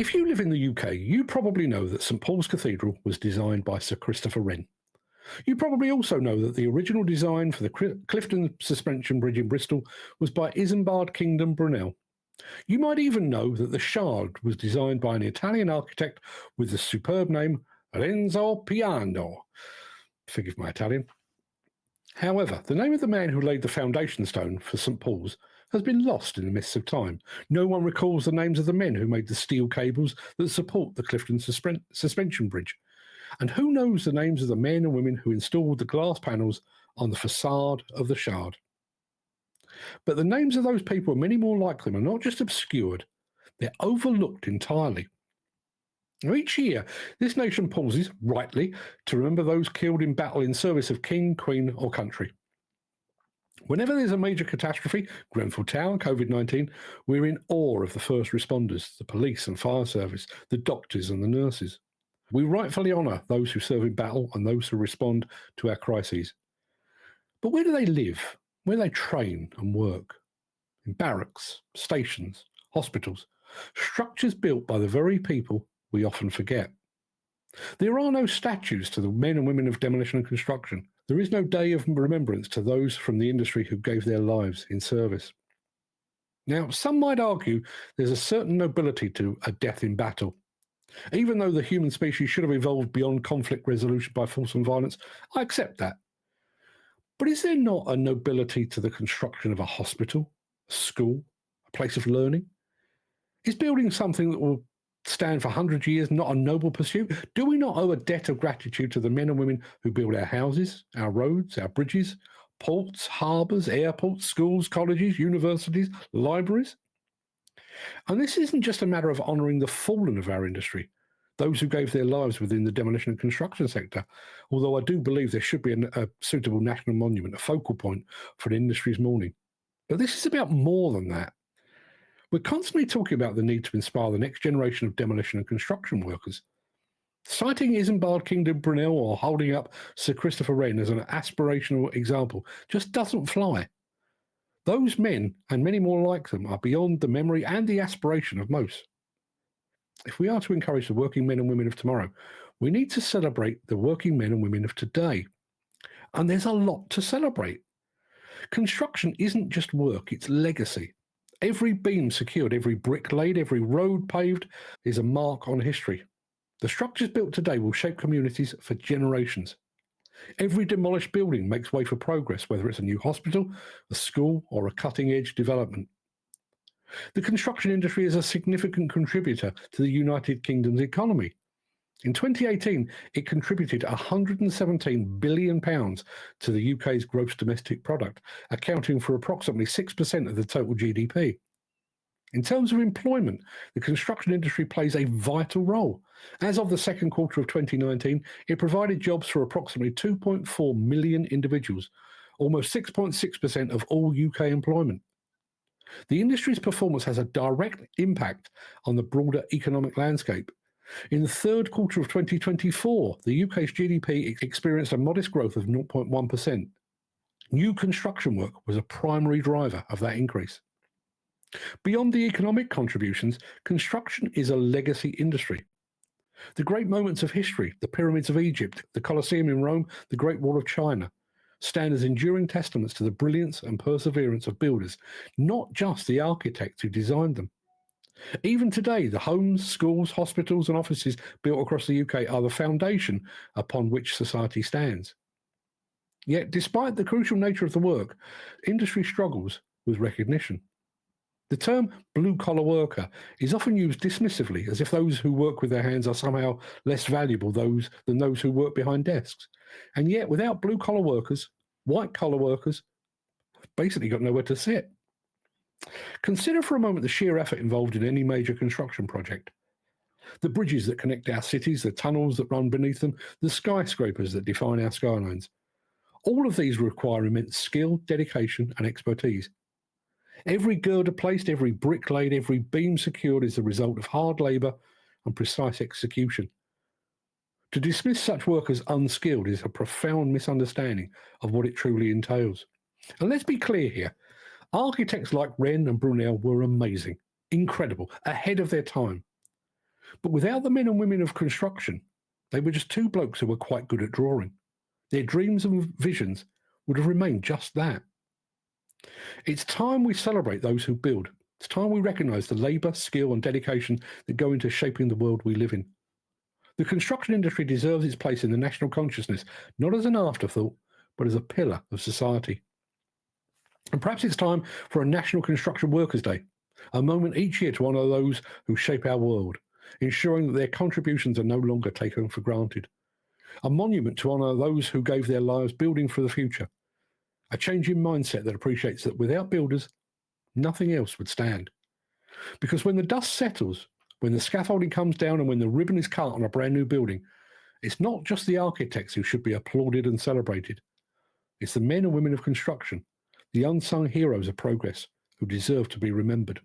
If you live in the UK, you probably know that St Paul's Cathedral was designed by Sir Christopher Wren. You probably also know that the original design for the Clifton Suspension Bridge in Bristol was by Isambard Kingdom Brunel. You might even know that the Shard was designed by an Italian architect with the superb name Renzo Piano. Forgive my Italian. However, the name of the man who laid the foundation stone for St Paul's has been lost in the mists of time. No one recalls the names of the men who made the steel cables that support the Clifton Suspension Bridge. And who knows the names of the men and women who installed the glass panels on the facade of the Shard. But the names of those people, and many more like them, are not just obscured, they're overlooked entirely. Now, each year, this nation pauses, rightly, to remember those killed in battle in service of king, queen, or country. Whenever there's a major catastrophe, Grenfell Tower, COVID-19, we're in awe of the first responders, the police and fire service, the doctors and the nurses. We rightfully honour those who serve in battle and those who respond to our crises. But where do they live? Where do they train and work? In barracks, stations, hospitals, structures built by the very people we often forget. There are no statues to the men and women of demolition and construction. There is no day of remembrance to those from the industry who gave their lives in service. Now, some might argue there's a certain nobility to a death in battle. Even though the human species should have evolved beyond conflict resolution by force and violence, I accept that. But is there not a nobility to the construction of a hospital, a school, a place of learning? Is building something that will stand for 100 years not a noble pursuit? Do we not owe a debt of gratitude to the men and women who build our houses, our roads, our bridges, ports, harbours, airports, schools, colleges, universities, libraries? And this isn't just a matter of honouring the fallen of our industry, those who gave their lives within the demolition and construction sector, although I do believe there should be a suitable national monument, a focal point for the industry's mourning. But this is about more than that. We're constantly talking about the need to inspire the next generation of demolition and construction workers. Citing Isambard Kingdom Brunel or holding up Sir Christopher Wren as an aspirational example just doesn't fly. Those men, and many more like them, are beyond the memory and the aspiration of most. If we are to encourage the working men and women of tomorrow, we need to celebrate the working men and women of today. And there's a lot to celebrate. Construction isn't just work, it's legacy. Every beam secured, every brick laid, every road paved is a mark on history. The structures built today will shape communities for generations. Every demolished building makes way for progress, whether it's a new hospital, a school, or a cutting-edge development. The construction industry is a significant contributor to the United Kingdom's economy. In 2018, it contributed £117 billion to the UK's gross domestic product, accounting for approximately 6% of the total GDP. In terms of employment, the construction industry plays a vital role. As of the second quarter of 2019, it provided jobs for approximately 2.4 million individuals, almost 6.6% of all UK employment. The industry's performance has a direct impact on the broader economic landscape. In the third quarter of 2024, the UK's GDP experienced a modest growth of 0.1%. New construction work was a primary driver of that increase. Beyond the economic contributions, construction is a legacy industry. The great moments of history, the pyramids of Egypt, the Colosseum in Rome, the Great Wall of China, stand as enduring testaments to the brilliance and perseverance of builders, not just the architects who designed them. Even today, the homes, schools, hospitals and offices built across the UK are the foundation upon which society stands. Yet, despite the crucial nature of the work, industry struggles with recognition. The term blue-collar worker is often used dismissively, as if those who work with their hands are somehow less valuable than those who work behind desks. And yet, without blue-collar workers, white-collar workers have basically got nowhere to sit. Consider for a moment the sheer effort involved in any major construction project. The bridges that connect our cities, the tunnels that run beneath them, the skyscrapers that define our skylines. All of these require immense skill, dedication, and expertise. Every girder placed, every brick laid, every beam secured is the result of hard labour and precise execution. To dismiss such work as unskilled is a profound misunderstanding of what it truly entails. And let's be clear here. Architects like Wren and Brunel were amazing, incredible, ahead of their time. But without the men and women of construction, they were just two blokes who were quite good at drawing. Their dreams and visions would have remained just that. It's time we celebrate those who build. It's time we recognise the labour, skill and dedication that go into shaping the world we live in. The construction industry deserves its place in the national consciousness, not as an afterthought, but as a pillar of society. And perhaps it's time for a National Construction Workers' Day, a moment each year to honour those who shape our world, ensuring that their contributions are no longer taken for granted. A monument to honour those who gave their lives building for the future. A change in mindset that appreciates that without builders, nothing else would stand. Because when the dust settles, when the scaffolding comes down and when the ribbon is cut on a brand new building, it's not just the architects who should be applauded and celebrated. It's the men and women of construction, the unsung heroes of progress who deserve to be remembered.